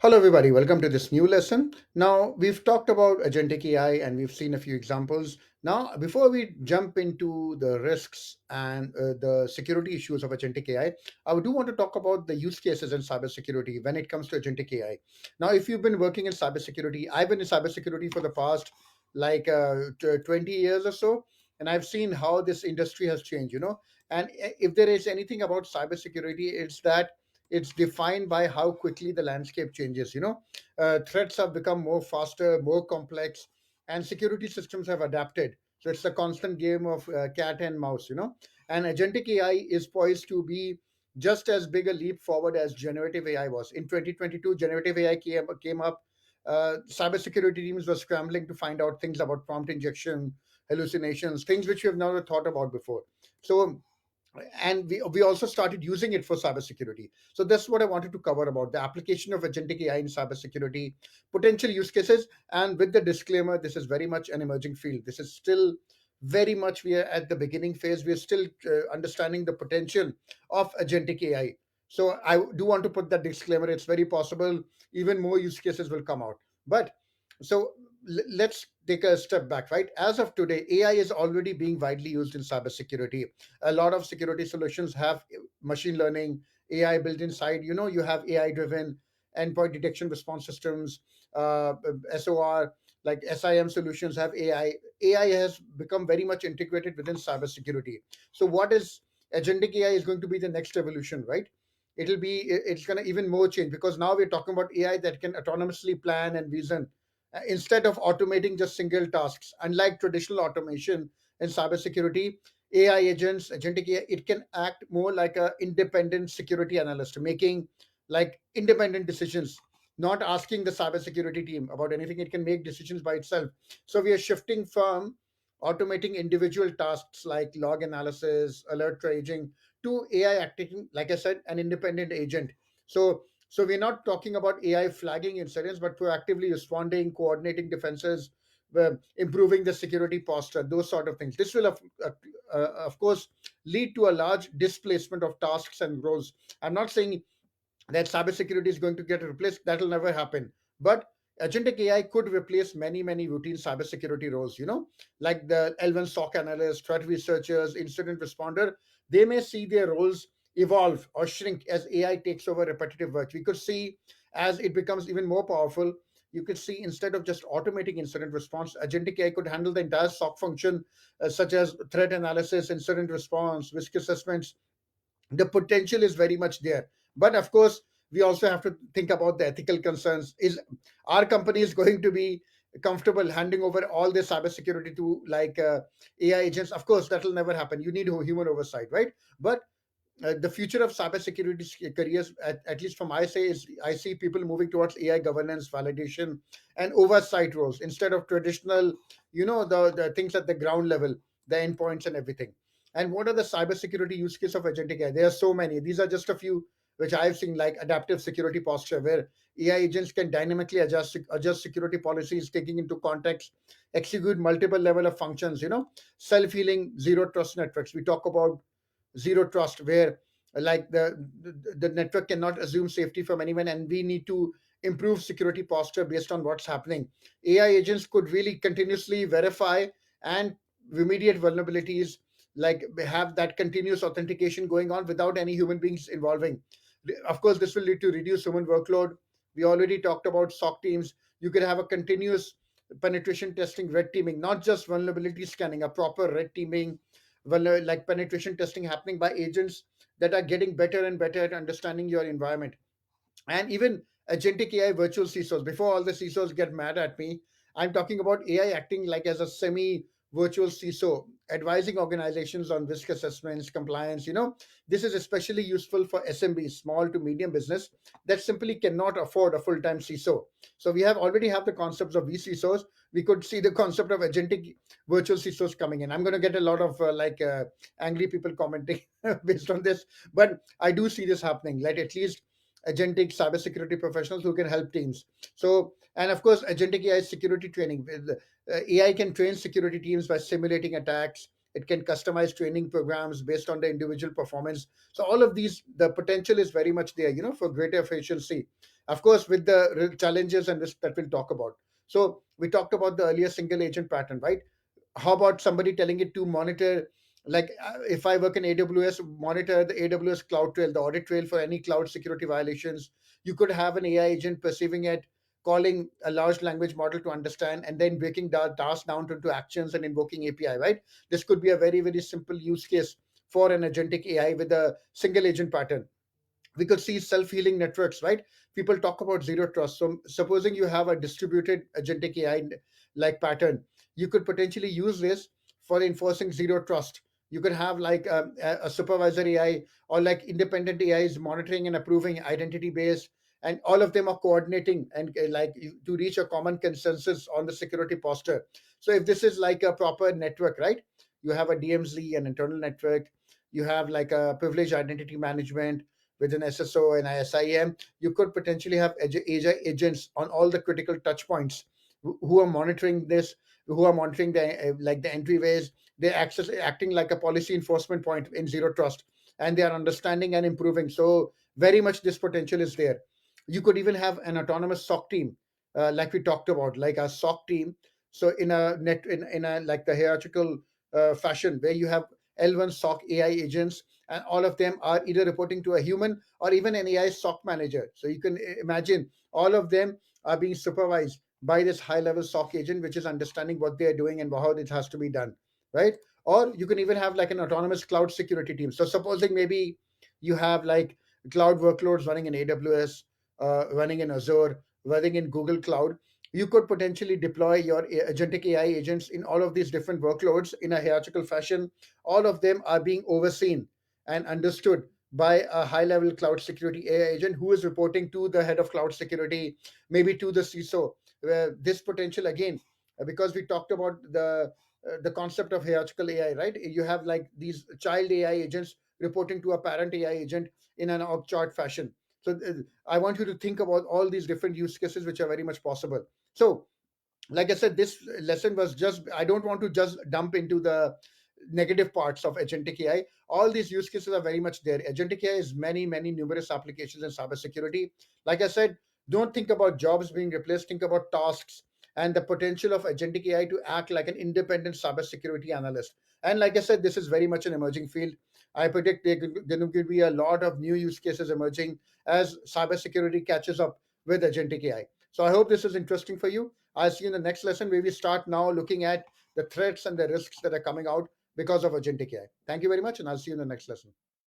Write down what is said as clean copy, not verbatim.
Hello, everybody. Welcome to this new lesson. Now, we've talked about agentic AI and we've seen a few examples. Now, before we jump into the risks and the security issues of agentic AI, I do want to talk about the use cases in cybersecurity when it comes to agentic AI. Now, if you've been working in cybersecurity, I've been in cybersecurity for the past 20 years or so, and I've seen how this industry has changed. And if there is anything about cybersecurity, it's that it's defined by how quickly the landscape changes. Threats have become more faster, more complex, and security systems have adapted. So it's a constant game of cat and mouse. And agentic AI is poised to be just as big a leap forward as generative AI was. In 2022, generative AI came up. Cybersecurity teams were scrambling to find out things about prompt injection, hallucinations, things which we have never thought about before. So and we also started using it for cybersecurity. So that's what I wanted to cover about the application of agentic AI in cybersecurity, potential use cases, and with the disclaimer, this is very much an emerging field. This is still very much we are at the beginning phase. We are still understanding the potential of agentic AI. So I do want to put that disclaimer. It's very possible even more use cases will come out. But so let's take a step back, right? As of today, AI is already being widely used in cybersecurity. A lot of security solutions have machine learning AI built inside. You have AI driven endpoint detection response systems, SOR, like SIM solutions have AI has become very much integrated within cybersecurity. So what is agentic AI is going to be the next evolution, right? It's going to even more change because now we're talking about AI that can autonomously plan and reason instead of automating just single tasks. Unlike traditional automation in cybersecurity, AI agents, agentic AI, it can act more like a independent security analyst, making like independent decisions, not asking the cybersecurity team about anything. It can make decisions by itself. So we are shifting from automating individual tasks like log analysis, alert triaging, to AI acting, like I said, an independent agent. So we're not talking about AI flagging incidents, but proactively responding, coordinating defenses, improving the security posture, those sort of things. This will, of course, lead to a large displacement of tasks and roles. I'm not saying that cybersecurity is going to get replaced. That will never happen. But agentic AI could replace many routine cybersecurity roles. Like the L1 SOC analyst, threat researchers, incident responder. They may see their roles evolve or shrink as AI takes over repetitive work. We could see as it becomes even more powerful. You could see instead of just automating incident response, agentic AI could handle the entire SOC function, such as threat analysis, incident response, risk assessments. The potential is very much there, but of course we also have to think about the ethical concerns. Is our company is going to be comfortable handing over all this cybersecurity to AI agents? Of course that will never happen. You need human oversight, right? But the future of cybersecurity careers, at least from I say, is I see people moving towards AI governance, validation, and oversight roles instead of traditional, the things at the ground level, the endpoints and everything. And what are the cybersecurity use case of agentic AI? There are so many. These are just a few which I've seen, like adaptive security posture, where AI agents can dynamically adjust security policies, taking into context, execute multiple level of functions. Self-healing zero trust networks. We talk about zero trust, where like the network cannot assume safety from anyone, and we need to improve security posture based on what's happening. AI agents could really continuously verify and remediate vulnerabilities, like have that continuous authentication going on without any human beings involving. Of course this will lead to reduced human workload. We already talked about SOC teams. You could have a continuous penetration testing, red teaming, not just vulnerability scanning, a proper red teaming, like penetration testing happening by agents that are getting better and better at understanding your environment. And even agentic AI virtual CISOs. Before all the CISOs get mad at me, I'm talking about AI acting like as a semi virtual CISO, advising organizations on risk assessments, compliance. This is especially useful for SMBs, small to medium business, that simply cannot afford a full time CISO. So we have already have the concepts of vCISOs. We could see the concept of agentic virtual CISOs coming in. I'm going to get a lot of angry people commenting based on this, but I do see this happening. Like at least agentic cybersecurity professionals who can help teams. So, and of course, agentic AI security training. AI can train security teams by simulating attacks, It can customize training programs based on the individual performance. So all of these, the potential is very much there, for greater efficiency. Of course, with the challenges and risks that we'll talk about. So we talked about the earlier single agent pattern, right? How about somebody telling it to monitor, like if I work in AWS, monitor the AWS cloud trail, the audit trail for any cloud security violations. You could have an AI agent perceiving it, calling a large language model to understand, and then breaking the task down into actions and invoking API, right? This could be a very, very simple use case for an agentic AI with a single agent pattern. We could see self-healing networks, right? People talk about zero trust. So supposing you have a distributed agentic AI like pattern, you could potentially use this for enforcing zero trust. You could have like a supervisor AI, or like independent AIs monitoring and approving identity based, and all of them are coordinating and to reach a common consensus on the security posture. So if this is like a proper network, right? You have a DMZ, an internal network. You have like a privileged identity management with an SSO and ISIM. You could potentially have agents on all the critical touch points who are monitoring this, who are monitoring the like the entryways. They're acting like a policy enforcement point in zero trust, and they are understanding and improving. So very much this potential is there. You could even have an autonomous SOC team, like we talked about, like a SOC team. So in a in a like the hierarchical fashion, where you have L1 SOC AI agents, and all of them are either reporting to a human or even an AI SOC manager. So you can imagine all of them are being supervised by this high level SOC agent, which is understanding what they are doing and how it has to be done, right? Or you can even have like an autonomous cloud security team. So supposing maybe you have like cloud workloads running in AWS, running in Azure, running in Google Cloud. You could potentially deploy your agentic AI agents in all of these different workloads in a hierarchical fashion. All of them are being overseen and understood by a high level cloud security AI agent who is reporting to the head of cloud security, maybe to the CISO. Where this potential again, because we talked about the concept of hierarchical AI, right? You have like these child AI agents reporting to a parent AI agent in an org chart fashion. So I want you to think about all these different use cases which are very much possible. So like I said, this lesson was just, I don't want to just dump into the negative parts of agentic AI. All these use cases are very much there. Agentic AI is many, many numerous applications in cybersecurity. Like I said, don't think about jobs being replaced, think about tasks and the potential of agentic AI to act like an independent cybersecurity analyst. And like I said, this is very much an emerging field. I predict there going to be a lot of new use cases emerging as cybersecurity catches up with agentic AI. So I hope this is interesting for you. I'll see you in the next lesson where we start now looking at the threats and the risks that are coming out because of agentic AI. Thank you very much, and I'll see you in the next lesson.